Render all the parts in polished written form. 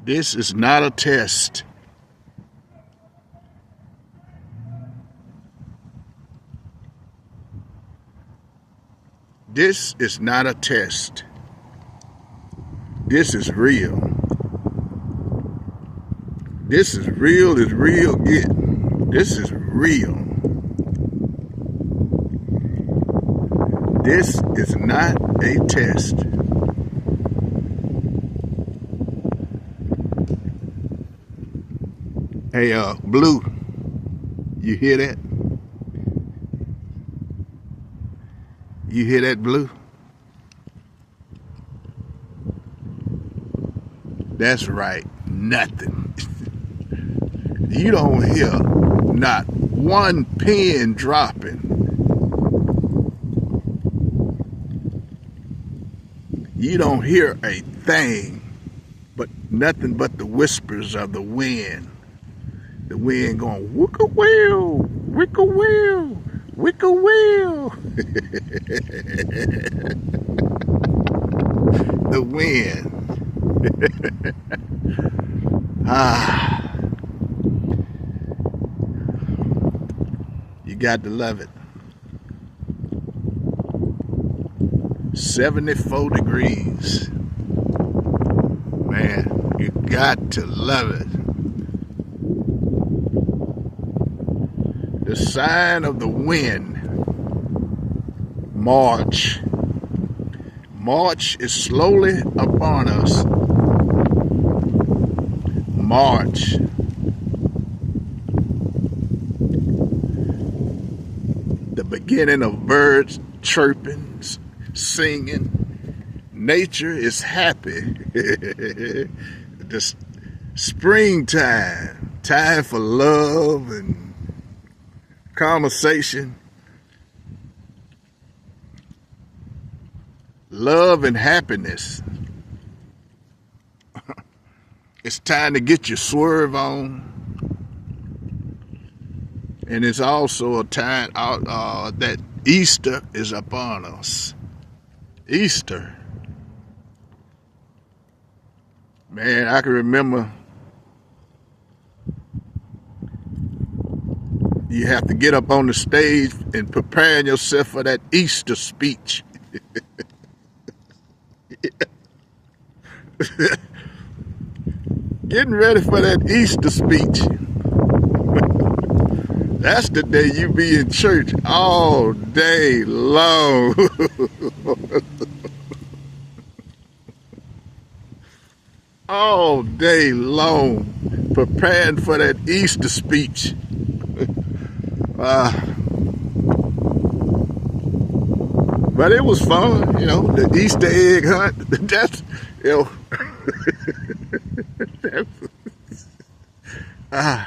This is not a test. This is not a test. This is real. This is real as real get. This is real. This is not a test. Hey, Blue, you hear that? You hear that, Blue? That's right, nothing. You don't hear not one pin dropping. You don't hear a thing, but nothing but the whispers of the wind. The wind going, wick-a-wheel, wick-a-wheel, wick-a-wheel. The wind. You got to love it. 74 degrees. Man, you got to love it. The sign of the wind. March. March is slowly upon us. March. The beginning of birds chirping, singing. Nature is happy. The springtime, time for love and conversation. Love and happiness. It's time to get your swerve on. And it's also a time that Easter is upon us. Easter. Man, I can remember you have to get up on the stage and prepare yourself for that Easter speech. Getting ready for that Easter speech. That's the day you be in church all day long. All day long, preparing for that Easter speech. But it was fun, you know, the Easter egg hunt. That's, you know.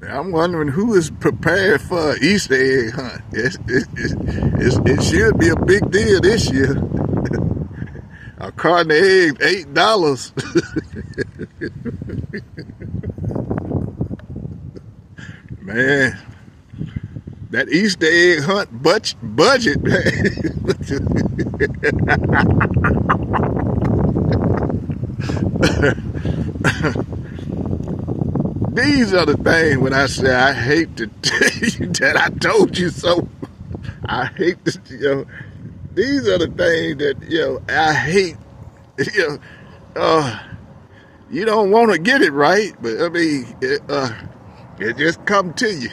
I'm wondering who is prepared for an Easter egg hunt. It should be a big deal this year. A carton of eggs, $8. Man, that Easter egg hunt budget, man. These are the things when I say I hate to tell you that I told you so. I hate to, you know, these are the things that, you know, I hate, you know, you don't want to get it right, but I mean, it just come to you.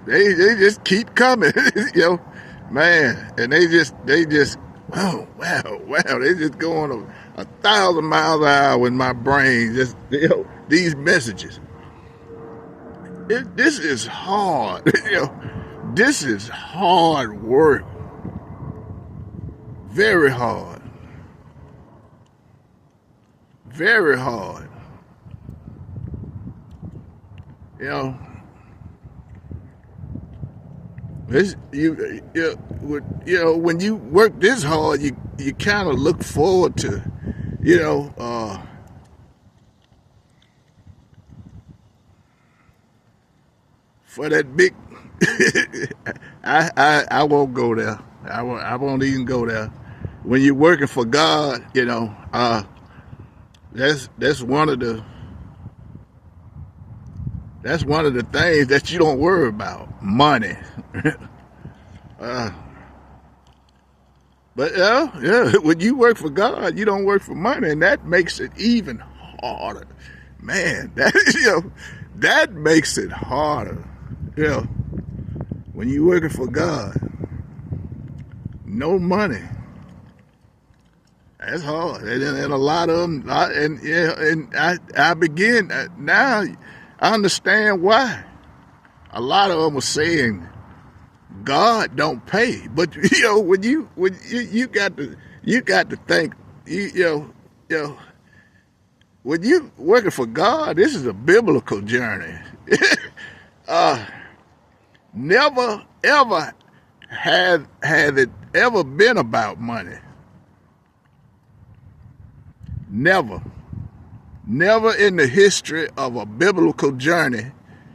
They just keep coming, you know, man, and they just, oh, wow, they just going 1,000 miles an hour in my brain, just, you know, these messages. This is hard, you know, this is hard work. Very hard. Very hard. You know, this, you know, when you work this hard, you kind of look forward to, you know, for that big. I won't go there. I won't even go there. When you're working for God, you know, that's one of the things that you don't worry about, money. uh, but yeah, when you work for God, you don't work for money, and that makes it even harder. Man, that that makes it harder. When you working for God, no money. That's hard, and a lot of them, and I begin now. I understand why. A lot of them are saying God don't pay, but when you got to think, when you working for God, this is a biblical journey. Never ever had it ever been about money. Never in the history of a biblical journey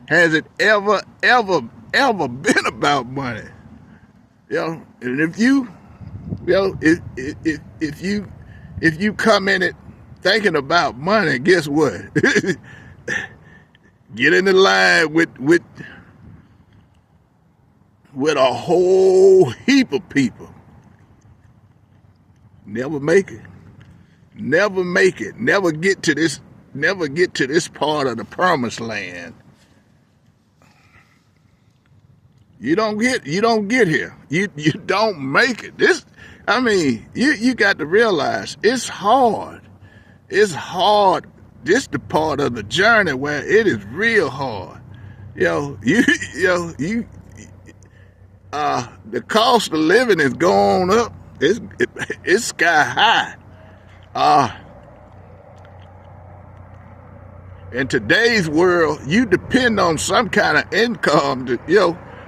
has it ever been about money. And if you if you come in it thinking about money, guess what? Get in the line with a whole heap of people. Never make it. Never make it. Never get to this part of the promised land. You don't get here. You don't make it. You got to realize it's hard. It's hard. This the part of the journey where it is real hard. The cost of living is going up. It's sky high. In today's world, you depend on some kind of income to,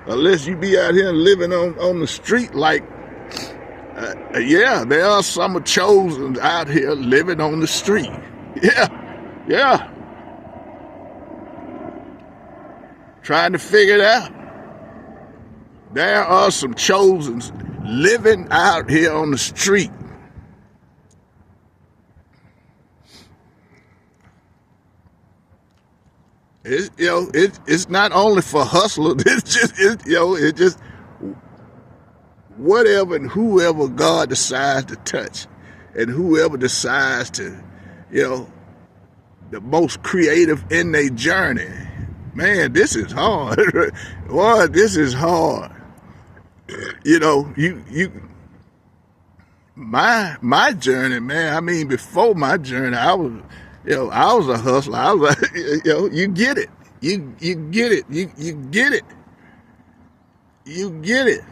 unless you be out here living on the street like, there are some chosen out here living on the street. Yeah. Trying to figure it out. There are some chosens living out here on the street. It's not only for hustlers. It's just whatever and whoever God decides to touch, and whoever decides to, the most creative in their journey. Man, this is hard. Boy, this is hard. My journey, man. Before my journey, I was a hustler. I was you get it. You get it. You get it. You get it.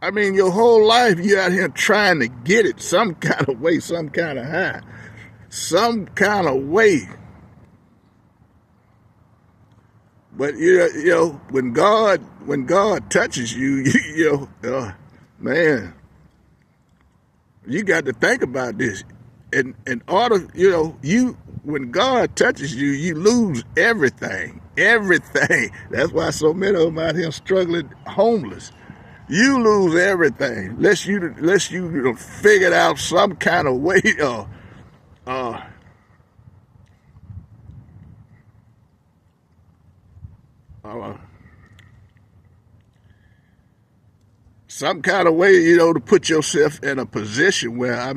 Your whole life you out here trying to get it some kind of way, some kind of high, some kind of way. But when God touches you, man, you got to think about this. In order, when God touches you, you lose everything. Everything. That's why so many of them out here struggling, homeless. You lose everything unless you figured out some kind of way some kind of way, to put yourself in a position where,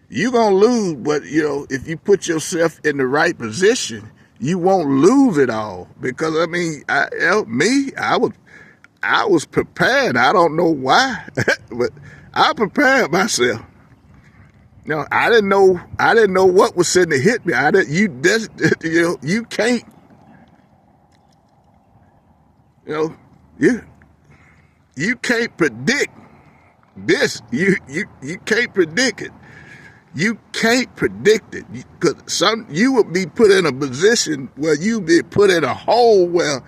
you gonna lose, but if you put yourself in the right position, you won't lose it all. Because I was prepared. I don't know why, but I prepared myself. I didn't know what was sitting to hit me. You can't. You can't predict this. You can't predict it. You can't predict it, because you would be put in a position where you be put in a hole where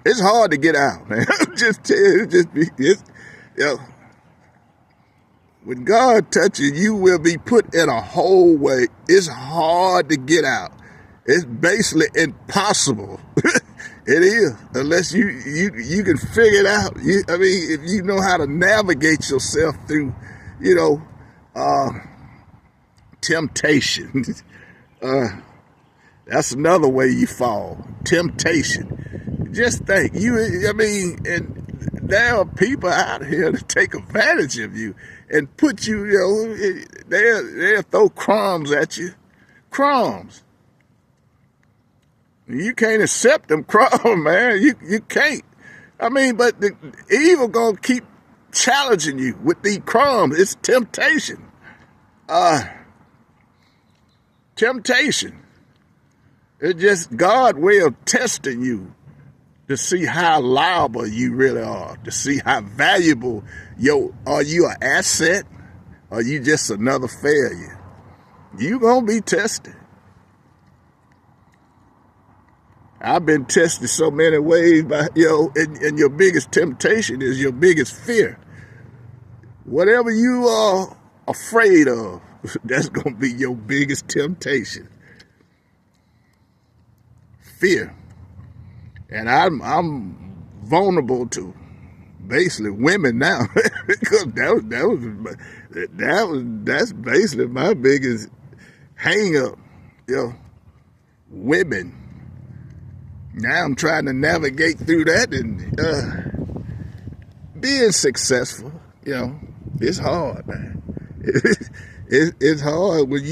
it's hard to get out, man. When God touches you, you will be put in a hole where it's hard to get out. It's basically impossible. It is, unless you can figure it out. If you know how to navigate yourself through, Temptation. That's another way you fall. Temptation. Just think, and there are people out here to take advantage of you and put you, they'll throw crumbs at you. Crumbs. You can't accept them crumbs, man. You can't. But the evil gonna keep challenging you with these crumbs. It's temptation. Temptation. It's just God's way of testing you to see how liable you really are, to see how valuable are you an asset or you just another failure. You gonna be tested. I've been tested so many ways by, and your biggest temptation is your biggest fear. Whatever you are afraid of, that's gonna be your biggest temptation. Fear. And I'm vulnerable to basically women now because that's basically my biggest hang up, women. Now I'm trying to navigate through that and being successful, it's hard, man. It's hard when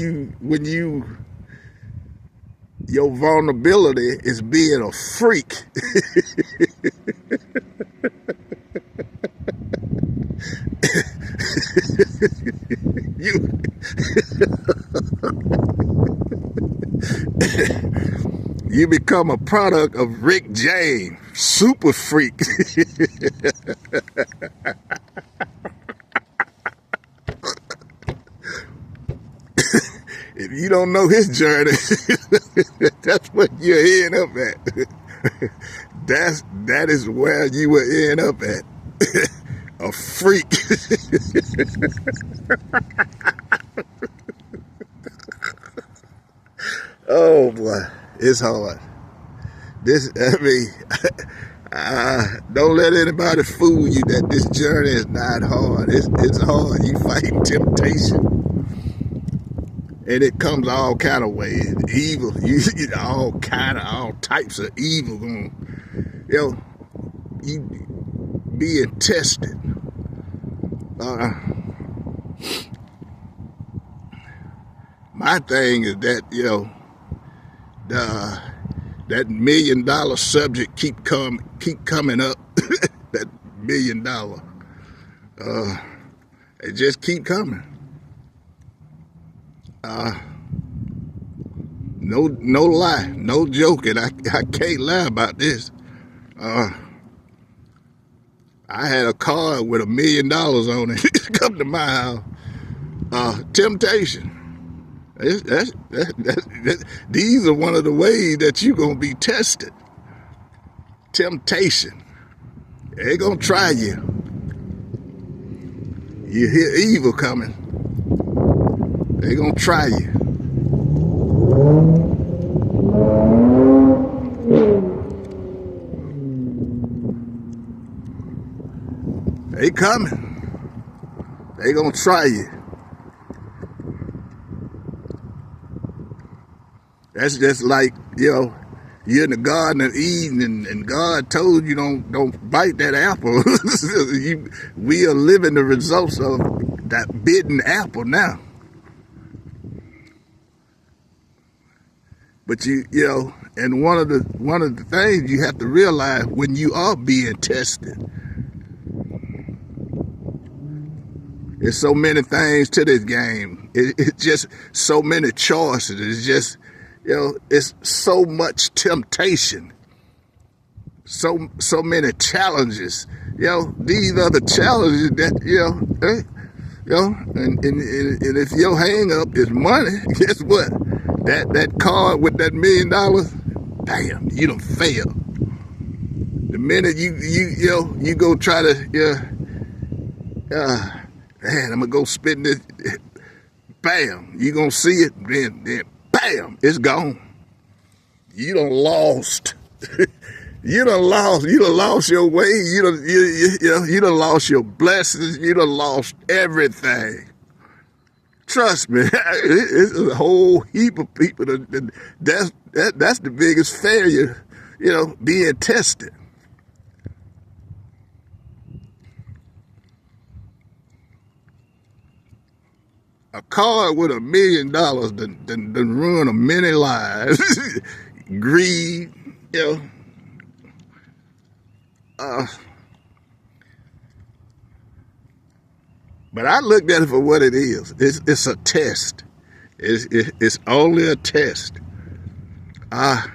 your vulnerability is being a freak. You become a product of Rick James, super freak. If you don't know his journey, that's what you're end up at. That is where you will end up at. A freak. Oh boy, it's hard. Don't let anybody fool you that this journey is not hard. It's hard. You fighting temptation. And it comes all kind of ways. Evil, all types of evil going. You being tested. My thing is that that $1 million subject keep coming up. That $1 million. It just keep coming. No lie, no joking. I can't lie about this. I had a card with $1 million on it come to my house. Temptation. These are one of the ways that you're gonna be tested. Temptation. They're gonna try you. You hear evil coming. They're gonna try you. They coming. They gonna try you. That's just like, you're in the Garden of Eden and God told you don't bite that apple. We are living the results of that bitten apple now. But and one of the things you have to realize when you are being tested, there's so many things to this game. It's just so many choices. It's just, it's so much temptation. So many challenges. These are the challenges that, and if your hang up is money, guess what? That card with that $1 million, bam, you done failed. The minute you go try to, man, I'm gonna go spend this, bam, you gonna see it, then bam, it's gone. You done lost. You done lost your way. You done lost your blessings. You done lost everything. Trust me, it's a whole heap of people. That's the biggest failure, being tested. A car with $1 million done ruin a many lives. Greed, uh, but I looked at it for what it is. It's a test. It's only a test. And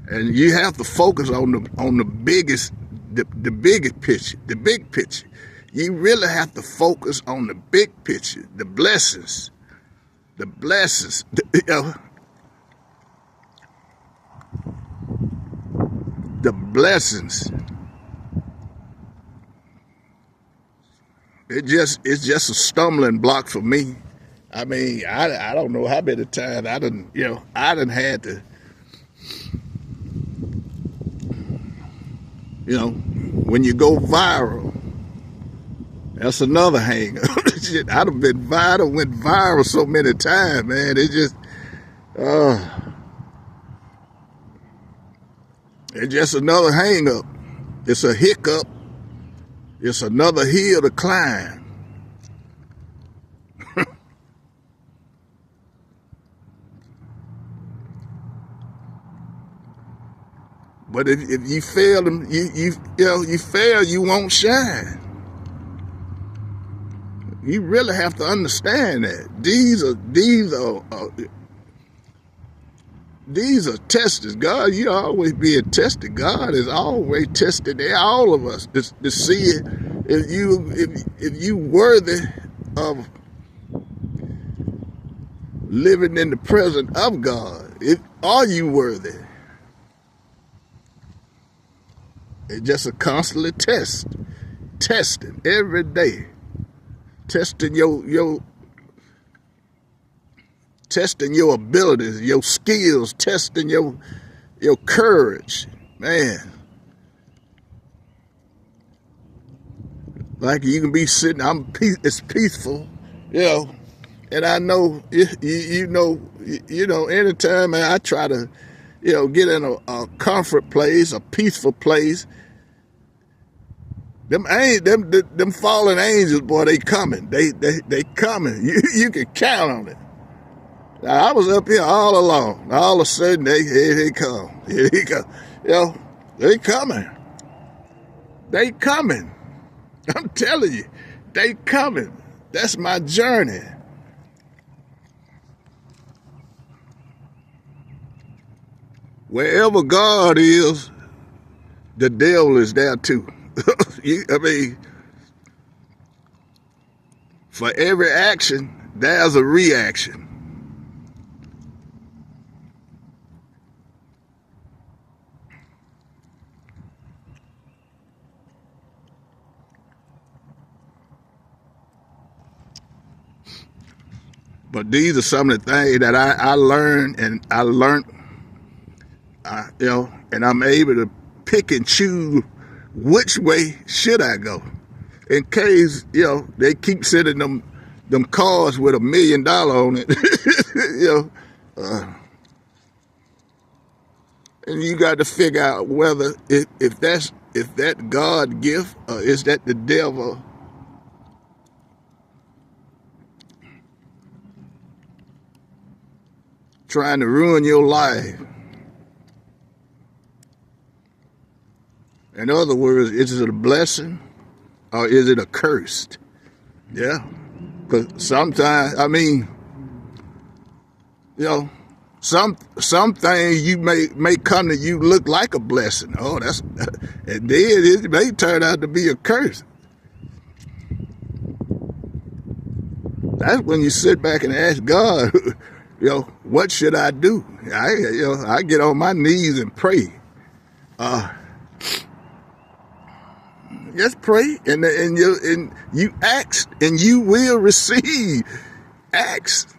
you have to focus on the biggest, the biggest picture, the big picture. You really have to focus on the big picture, the blessings, the blessings. The blessings. It's just a stumbling block for me. I mean, I don't know how many times I done had to, when you go viral, that's another hang up. Shit, I done been viral, went viral so many times, man. It's just another hang up. It's a hiccup. It's another hill to climb. But if you fail them, you fail, you won't shine. You really have to understand that these are testers. God, you always being tested. God is always testing all of us to see if you worthy of living in the presence of God. Are you worthy? It's just a constantly testing every day, testing your abilities, your skills, testing your courage, man. Like you can be sitting, it's peaceful, and I know anytime, man, I try to get in a comfort place, a peaceful place. Them fallen angels, boy, they coming. They coming. You can count on it. Now, I was up here all along. All of a sudden, here they come. Here they come. They coming. They coming. I'm telling you, they coming. That's my journey. Wherever God is, the devil is there too. I mean, for every action, there's a reaction. But these are some of the things that I learned, and and I'm able to pick and choose which way should I go. In case, they keep sending them cars with $1 million on it, and you got to figure out whether if that God gift or is that the devil trying to ruin your life. In other words, is it a blessing or is it a curse? Yeah. Because sometimes, some things you may come to you look like a blessing. Oh, and then it may turn out to be a curse. That's when you sit back and ask God, what should I do? I get on my knees and pray. Just pray, and you ask, and you will receive. Ask,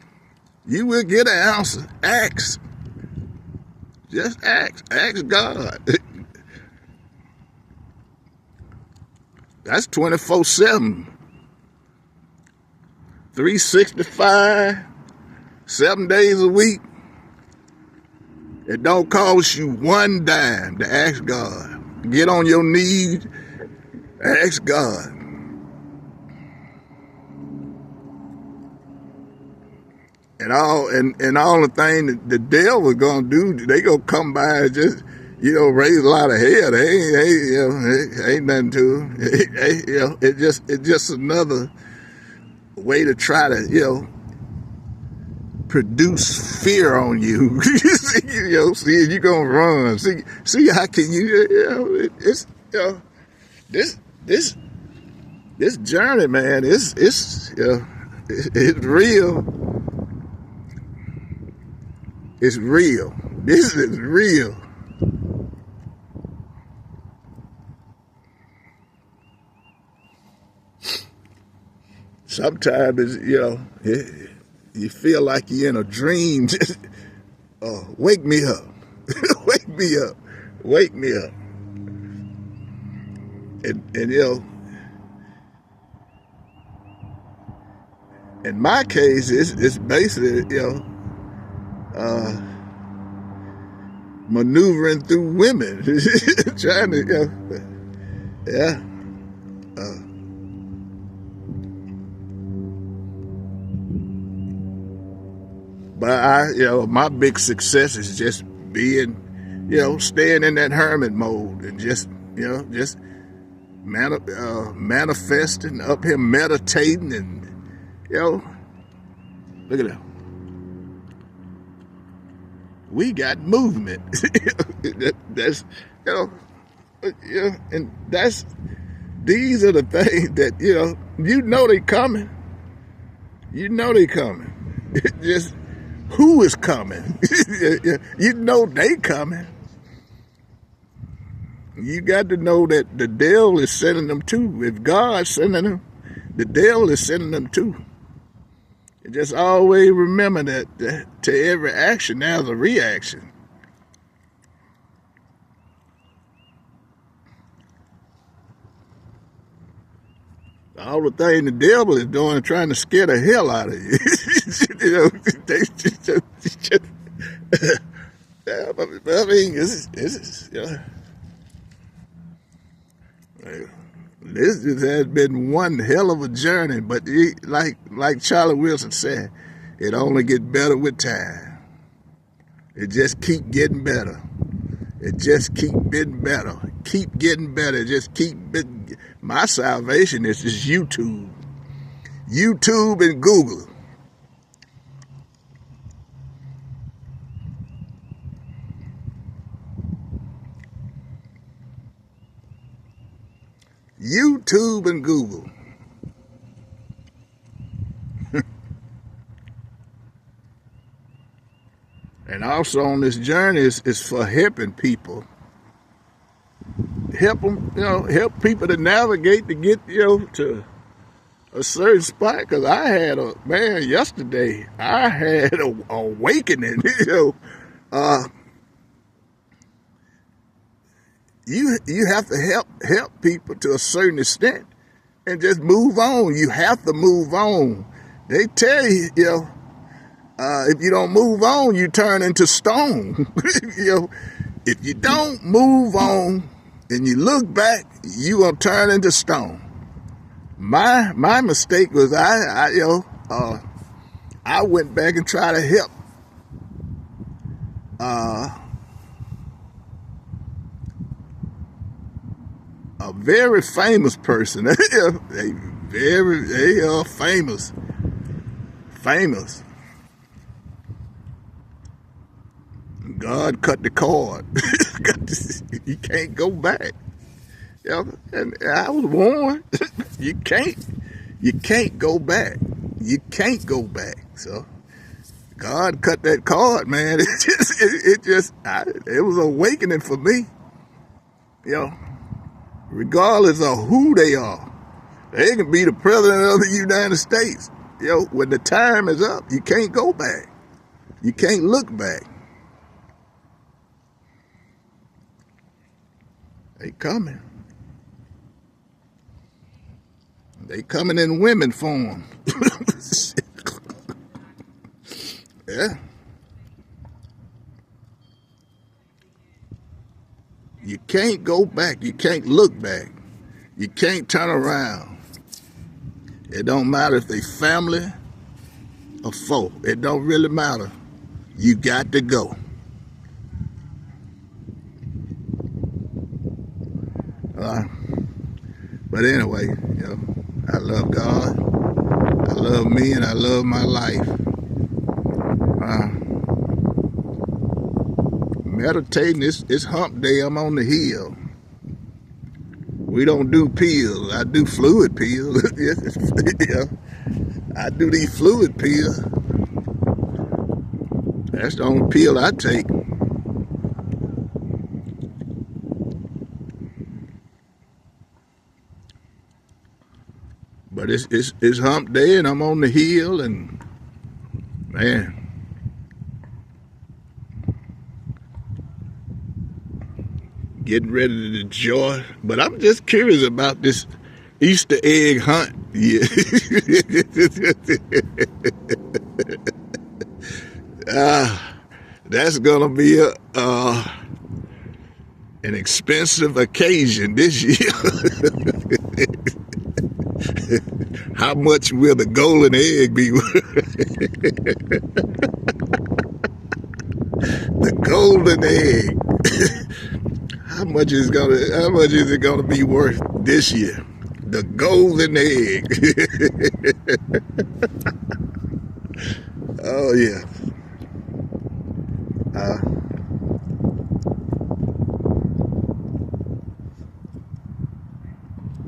you will get an answer. Ask, just ask. Ask God. That's 24/7. 365, 7 days a week. It don't cost you one dime to ask God. Get on your knees, ask God. And all the thing that the devil gonna do, they gonna come by and just, raise a lot of hell. Ain't nothing to them. It's just another way to try to, produce fear on you. See if you gonna run. See how can you, it's, this journey, man, it's real. It's real. This is real. Sometimes you feel like you're in a dream. Just wake me up. Wake me up. Wake me up. And in my case, it's basically, maneuvering through women, trying to, yeah. But my big success is just being, staying in that hermit mode and just manifesting, up here meditating, and look at that. We got movement. That's and these are the things that they coming. They coming. Just who is coming? They coming. You got to know that the devil is sending them too. If God's sending them, the devil is sending them too. Just always remember that to every action, there's a reaction. All the thing the devil is doing is trying to scare the hell out of you. I mean, this just has been one hell of a journey, but like Charlie Wilson said, it only gets better with time. It just keep getting better. It just keep getting better. Keep getting better. Just my salvation is just YouTube. YouTube and Google. YouTube and Google. And also on this journey is for helping people. Help them, help people to navigate to get, to a certain spot. Because I had yesterday, I had an awakening, You have to help people to a certain extent and just move on. You have to move on. They tell you, if you don't move on, you turn into stone. If you don't move on and you look back, you will turn into stone. My mistake was I went back and tried to help a very famous person. They are famous. God cut the cord. You can't go back. And I was warned. You can't go back. You can't go back. So God cut that cord, man. It was awakening for me. Regardless of who they are, they can be the president of the United States. When the time is up, you can't go back. You can't look back. They coming. They coming in women form. Yeah. You can't go back. You can't look back. You can't turn around. It don't matter if they family or foe. It don't really matter. You got to go. Uh, but anyway, I love God. I love me, and I love my life. Meditating, it's hump day. I'm on the hill. We don't do pills. I do fluid pills. Yeah. I do these fluid pills. That's the only pill I take. But it's hump day, and I'm on the hill, and man, getting ready to enjoy. But I'm just curious about this Easter egg hunt. Yeah. That's gonna be an expensive occasion this year. How much will the golden egg be? The golden egg. How much is it gonna be worth this year? The golden egg. Oh yeah.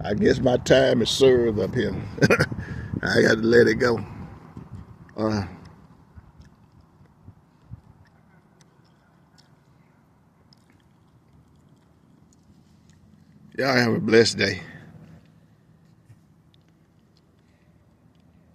I guess my time is served up here. I got to let it go. Y'all have a blessed day.